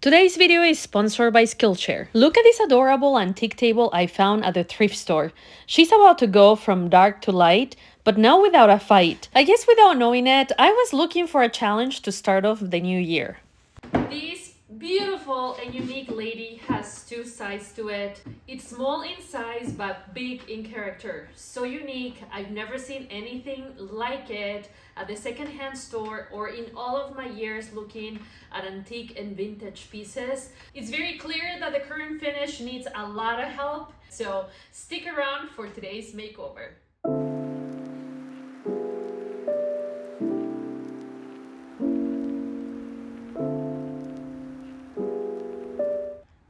Today's video is sponsored by Skillshare. Look at this adorable antique table I found at the thrift store. She's about to go from dark to light, but not without a fight. I guess without knowing it, I was looking for a challenge to start off the new year. This beautiful and unique lady has two sides to it. It's small in size but big in character. So unique, I've never seen anything like it at the secondhand store or in all of my years looking at antique and vintage pieces. It's very clear that the current finish needs a lot of help, so stick around for today's makeover.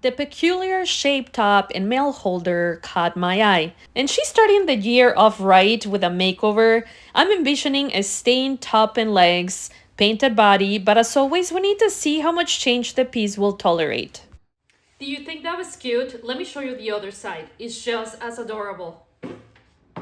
The peculiar shaped top and mail holder caught my eye. And she's starting the year off right with a makeover. I'm envisioning a stained top and legs, painted body, but as always, we need to see how much change the piece will tolerate. Do you think that was cute? Let me show you the other side. It's just as adorable.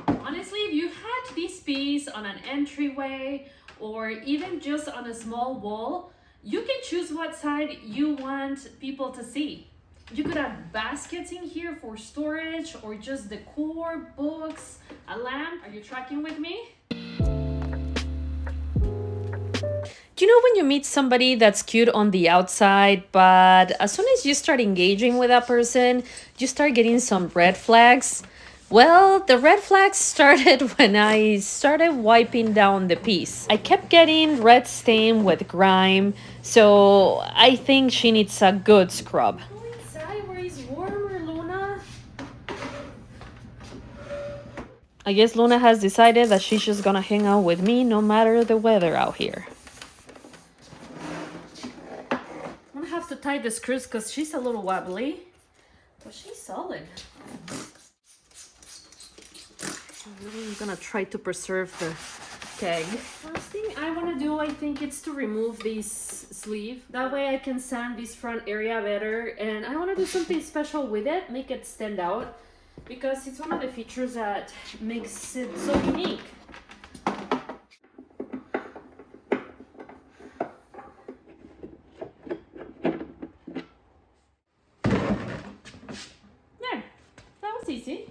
Honestly, if you had this piece on an entryway or even just on a small wall, you can choose what side you want people to see. You could have baskets in here for storage or just decor, books, a lamp. Are you tracking with me? Do you know when you meet somebody that's cute on the outside, but as soon as you start engaging with that person, you start getting some red flags? Well, the red flags started when I started wiping down the piece. I kept getting red stain with grime, so I think she needs a good scrub. I guess Luna has decided that she's just gonna hang out with me no matter the weather out here. I'm gonna have to tie the screws because she's a little wobbly, but she's solid. I'm really gonna try to preserve the keg. First thing I wanna do, I think, it's to remove this sleeve. That way I can sand this front area better, and I wanna do something special with it, make it stand out, because it's one of the features that makes it so unique. There, that was easy.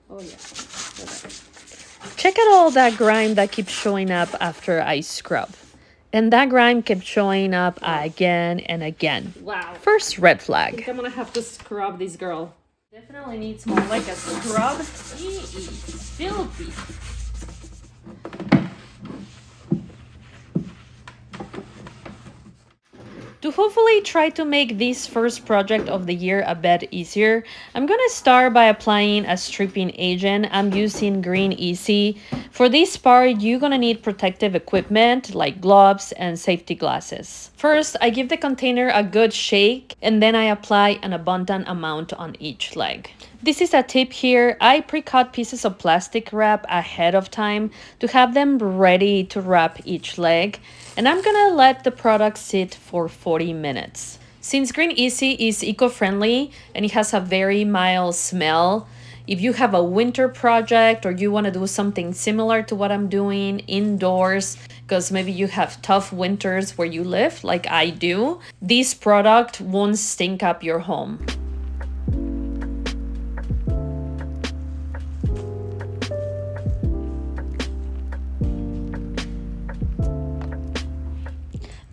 Oh yeah. Check out all that grime that keeps showing up after I scrub. And that grime kept showing up again and again. Wow. First red flag. I think I'm gonna have to scrub this girl. Definitely needs more like a scrub. She is filthy. To hopefully try to make this first project of the year a bit easier, I'm gonna start by applying a stripping agent. I'm using Green Easy. For this part, you're gonna need protective equipment like gloves and safety glasses. First, I give the container a good shake and then I apply an abundant amount on each leg. This is a tip here. I pre-cut pieces of plastic wrap ahead of time to have them ready to wrap each leg. And I'm gonna let the product sit for 40 minutes. Since Green Easy is eco-friendly and it has a very mild smell, if you have a winter project or you wanna do something similar to what I'm doing indoors, because maybe you have tough winters where you live, like I do, this product won't stink up your home.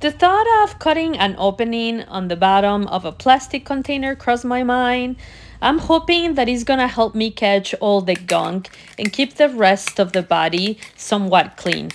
The thought of cutting an opening on the bottom of a plastic container crossed my mind. I'm hoping that it's gonna help me catch all the gunk and keep the rest of the body somewhat clean.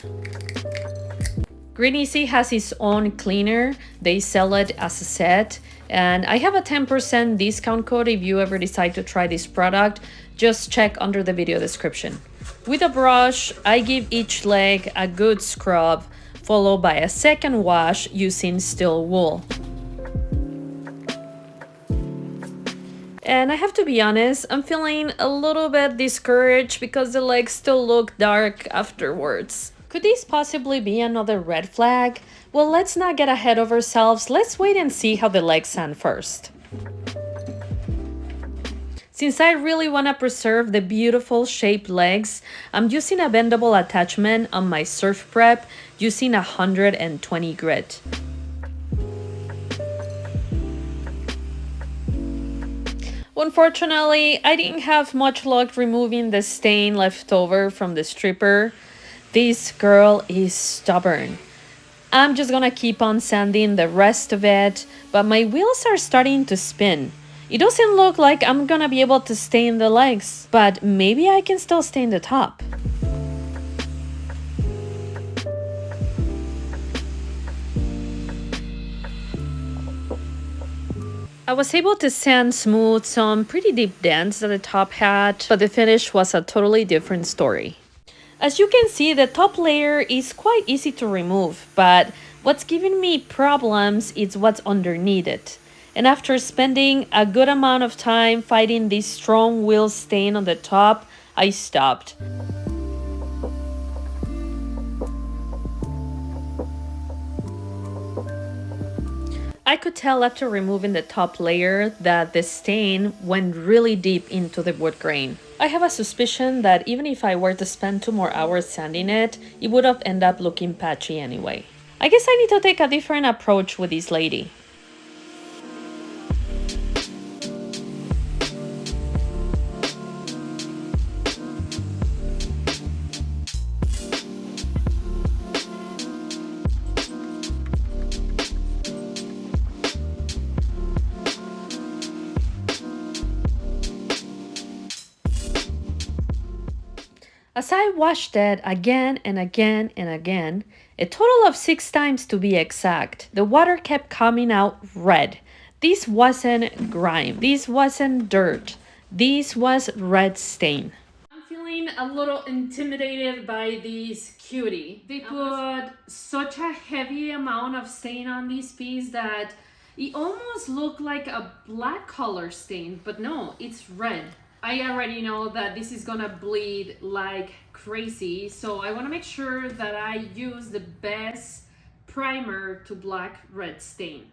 Green Easy has its own cleaner. They sell it as a set. And I have a 10% discount code if you ever decide to try this product. Just check under the video description. With a brush, I give each leg a good scrub, followed by a second wash using steel wool. And I have to be honest, I'm feeling a little bit discouraged because the legs still look dark afterwards. Could this possibly be another red flag? Well, let's not get ahead of ourselves. Let's wait and see how the legs sand first. Since I really want to preserve the beautiful shaped legs, I'm using a bendable attachment on my Surfprep using 120 grit. Unfortunately, I didn't have much luck removing the stain left over from the stripper. This girl is stubborn. I'm just gonna keep on sanding the rest of it, but my wheels are starting to spin. It doesn't look like I'm gonna be able to stain the legs, but maybe I can still stain the top. I was able to sand smooth some pretty deep dents that the top had, but the finish was a totally different story. As you can see, the top layer is quite easy to remove, but what's giving me problems is what's underneath it. And after spending a good amount of time fighting this strong wheel stain on the top, I stopped. I could tell after removing the top layer that the stain went really deep into the wood grain. I have a suspicion that even if I were to spend 2 more hours sanding it, it would have ended up looking patchy anyway. I guess I need to take a different approach with this lady. As I washed it again and again and again, a total of 6 times to be exact, the water kept coming out red. This wasn't grime, this wasn't dirt, this was red stain. I'm feeling a little intimidated by this cutie. They put such a heavy amount of stain on this piece that it almost looked like a black color stain, but no, it's red. I already know that this is gonna bleed like crazy, so I wanna make sure that I use the best primer to black red stains.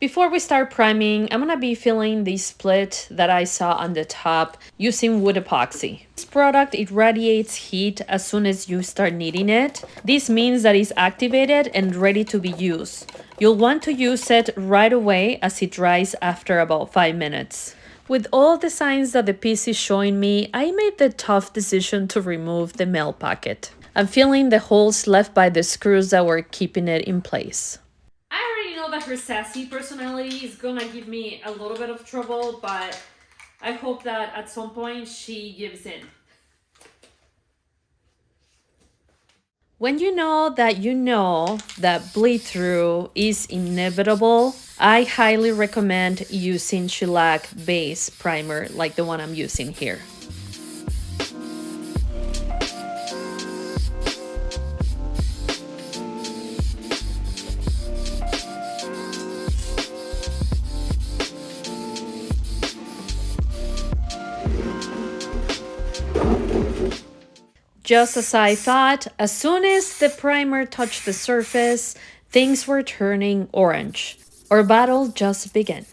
Before we start priming, I'm gonna be filling the split that I saw on the top using wood epoxy. This product, it radiates heat as soon as you start kneading it. This means that it's activated and ready to be used. You'll want to use it right away as it dries after about 5 minutes. With all the signs that the piece is showing me, I made the tough decision to remove the melt pocket. I'm feeling the holes left by the screws that were keeping it in place. I already know that her sassy personality is gonna give me a little bit of trouble, but I hope that at some point she gives in. When you know that bleed through is inevitable, I highly recommend using Shellac base primer like the one I'm using here. Just as I thought, as soon as the primer touched the surface, things were turning orange. Our battle just began.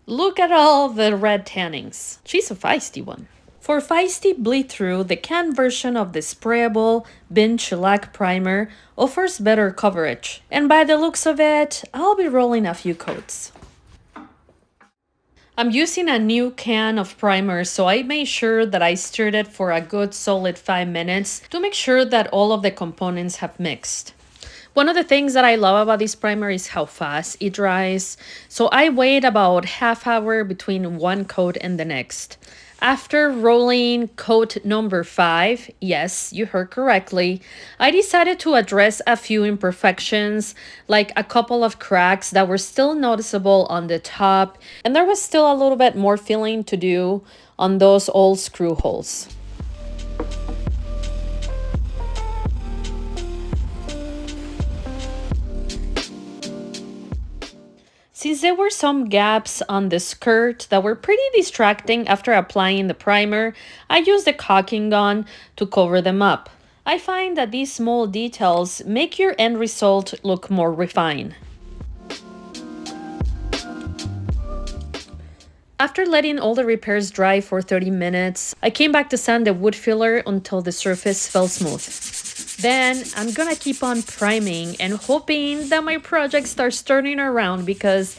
Look at all the red tannings. She's a feisty one. For feisty bleed through, the can version of the sprayable bin shellac primer offers better coverage. And by the looks of it, I'll be rolling a few coats. I'm using a new can of primer, so I made sure that I stirred it for a good solid 5 minutes to make sure that all of the components have mixed. One of the things that I love about this primer is how fast it dries. So I wait about half hour between one coat and the next. After rolling coat number 5, yes, you heard correctly, I decided to address a few imperfections, like a couple of cracks that were still noticeable on the top, and there was still a little bit more filling to do on those old screw holes. Since there were some gaps on the skirt that were pretty distracting after applying the primer, I used the caulking gun to cover them up. I find that these small details make your end result look more refined. After letting all the repairs dry for 30 minutes, I came back to sand the wood filler until the surface felt smooth. Then I'm gonna keep on priming and hoping that my project starts turning around because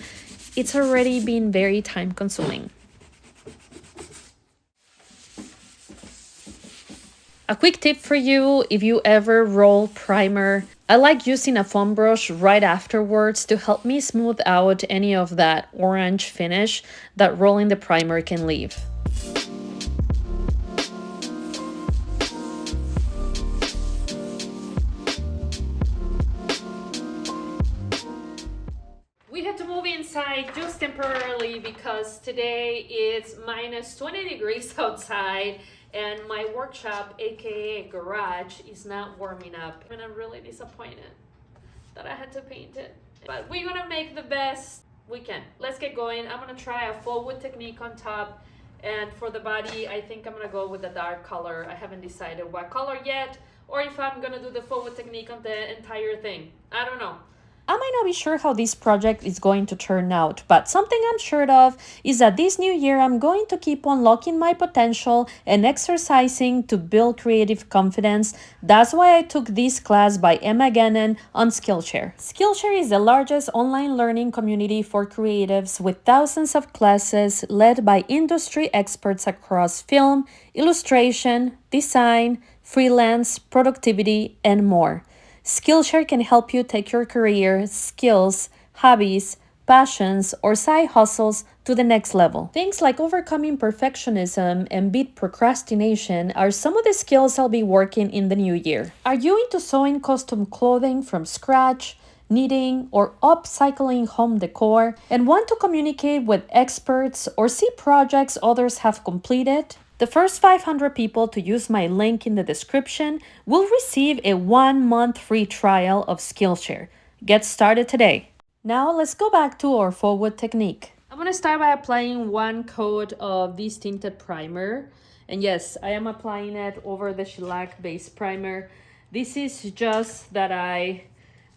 it's already been very time consuming. A quick tip for you, if you ever roll primer, I like using a foam brush right afterwards to help me smooth out any of that orange finish that rolling the primer can leave. We had to move inside just temporarily because today it's minus 20 degrees outside and my workshop, aka garage, is not warming up. And I'm really disappointed that I had to paint it. But we're gonna make the best we can. Let's get going. I'm gonna try a faux wood technique on top. And for the body, I think I'm gonna go with the dark color. I haven't decided what color yet, or if I'm gonna do the faux wood technique on the entire thing. I don't know. I might not be sure how this project is going to turn out, but something I'm sure of is that this new year I'm going to keep unlocking my potential and exercising to build creative confidence. That's why I took this class by Emma Gannon on Skillshare. Skillshare is the largest online learning community for creatives with thousands of classes led by industry experts across film, illustration, design, freelance, productivity, and more. Skillshare can help you take your career, skills, hobbies, passions, or side hustles to the next level. Things like overcoming perfectionism and beat procrastination are some of the skills I'll be working in the new year. Are you into sewing custom clothing from scratch, knitting, or upcycling home decor, and want to communicate with experts or see projects others have completed? The first 500 people to use my link in the description will receive a 1-month free trial of Skillshare. Get started today. Now let's go back to our faux wood technique. I'm going to start by applying 1 coat of this tinted primer. And yes, I am applying it over the shellac base primer. This is just that I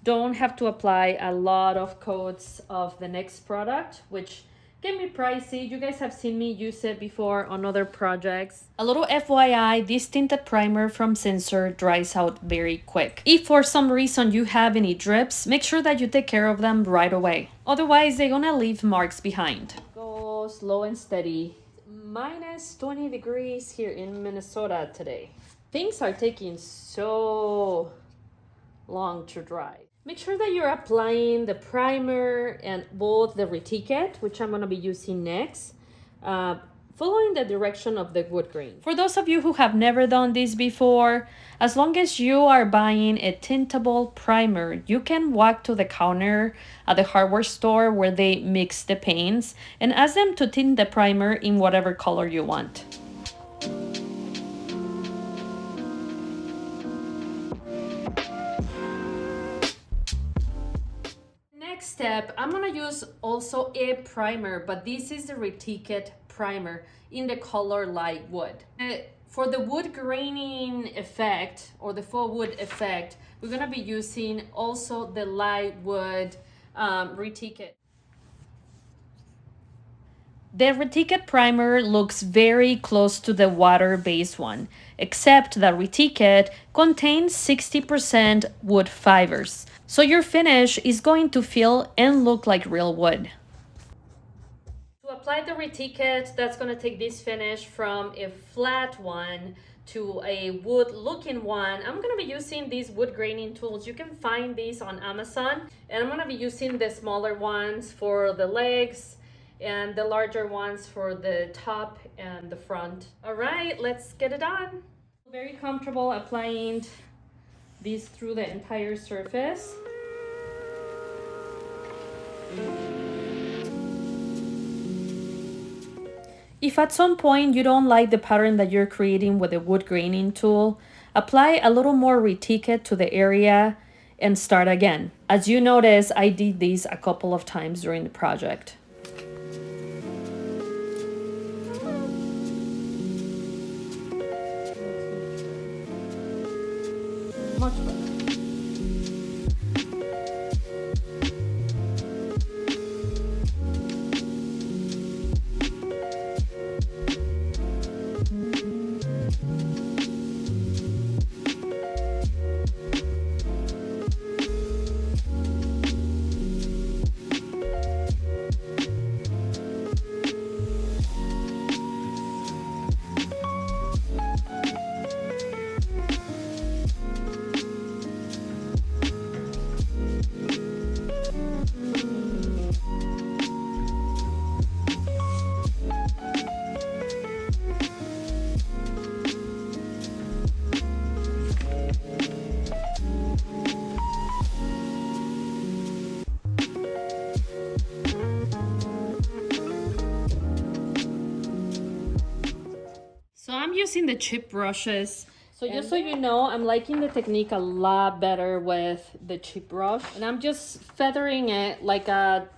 don't have to apply a lot of coats of the next product, which can be pricey. You guys have seen me use it before on other projects. A little FYI, this tinted primer from Sensor dries out very quick. If for some reason you have any drips, make sure that you take care of them right away. Otherwise, they're gonna leave marks behind. Go slow and steady. Minus 20 degrees here in Minnesota today. Things are taking so long to dry. Make sure that you're applying the primer and both the retique, which I'm going to be using next, following the direction of the wood grain. For those of you who have never done this before, as long as you are buying a tintable primer, you can walk to the counter at the hardware store where they mix the paints and ask them to tint the primer in whatever color you want. Next step, I'm gonna use also a primer, but this is the retique primer in the color light wood. For the wood graining effect or the faux wood effect, we're gonna be using also the light wood retique. The retique primer looks very close to the water-based one, except that retique contains 60% wood fibers. So your finish is going to feel and look like real wood. To apply the retique, that's going to take this finish from a flat one to a wood looking one. I'm going to be using these wood graining tools. You can find these on Amazon. And I'm going to be using the smaller ones for the legs and the larger ones for the top and the front. All right, let's get it on. Very comfortable applying these through the entire surface. If at some point you don't like the pattern that you're creating with the wood graining tool, apply a little more retique to the area and start again. As you notice, I did this a couple of times during the project. Much better. So I'm using the chip brushes. So just so you know, I'm liking the technique a lot better with the chip brush. And I'm just feathering it like a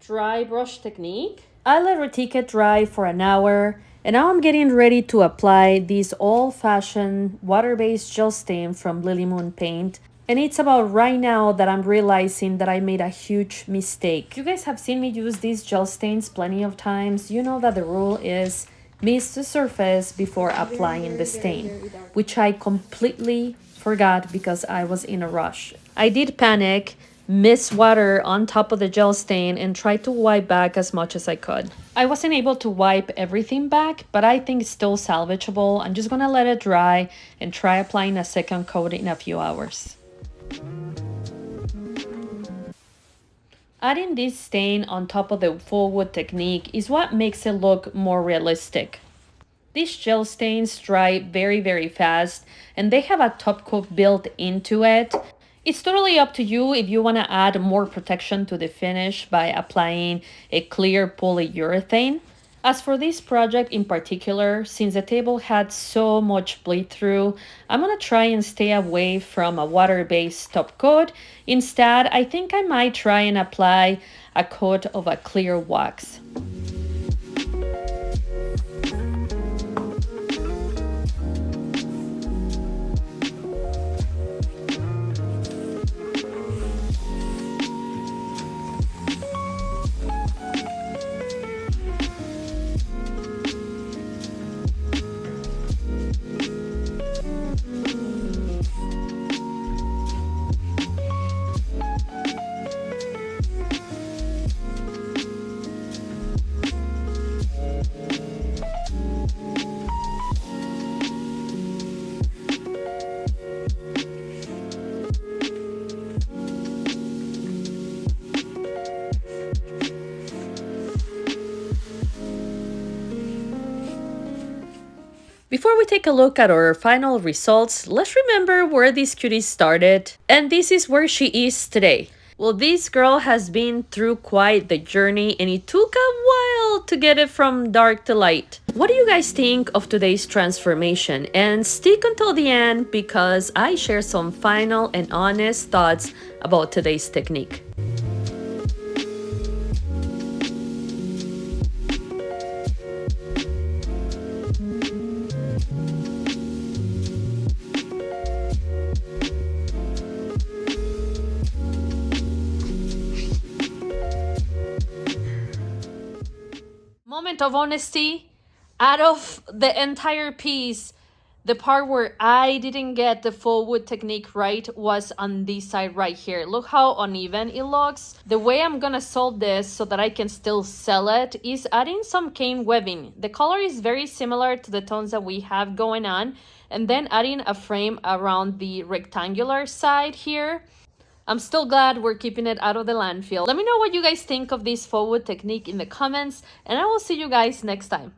dry brush technique. I let retique it dry for an hour. And now I'm getting ready to apply this old-fashioned water-based gel stain from Lily Moon Paint. And it's about right now that I'm realizing that I made a huge mistake. You guys have seen me use these gel stains plenty of times. You know that the rule is mist the surface before applying the stain, which I completely forgot because I was in a rush. I did panic, mist water on top of the gel stain, and tried to wipe back as much as I could. I wasn't able to wipe everything back, but I think it's still salvageable. I'm just gonna let it dry and try applying a second coat in a few hours. Adding this stain on top of the full wood technique is what makes it look more realistic. These gel stains dry very fast and they have a top coat built into it. It's totally up to you if you want to add more protection to the finish by applying a clear polyurethane. As for this project in particular, since the table had so much bleed through, I'm going to try and stay away from a water-based top coat. Instead, I think I might try and apply a coat of a clear wax. Before we take a look at our final results, let's remember where this cutie started. And this is where she is today. Well, this girl has been through quite the journey and it took a while to get it from dark to light. What do you guys think of today's transformation? And stick until the end because I share some final and honest thoughts about today's technique. Moment of honesty, out of the entire piece, the part where I didn't get the full wood technique right was on this side right here. Look how uneven it looks. The way I'm gonna solve this so that I can still sell it is adding some cane webbing. The color is very similar to the tones that we have going on, and then adding a frame around the rectangular side here. I'm still glad we're keeping it out of the landfill. Let me know what you guys think of this faux wood technique in the comments, and I will see you guys next time.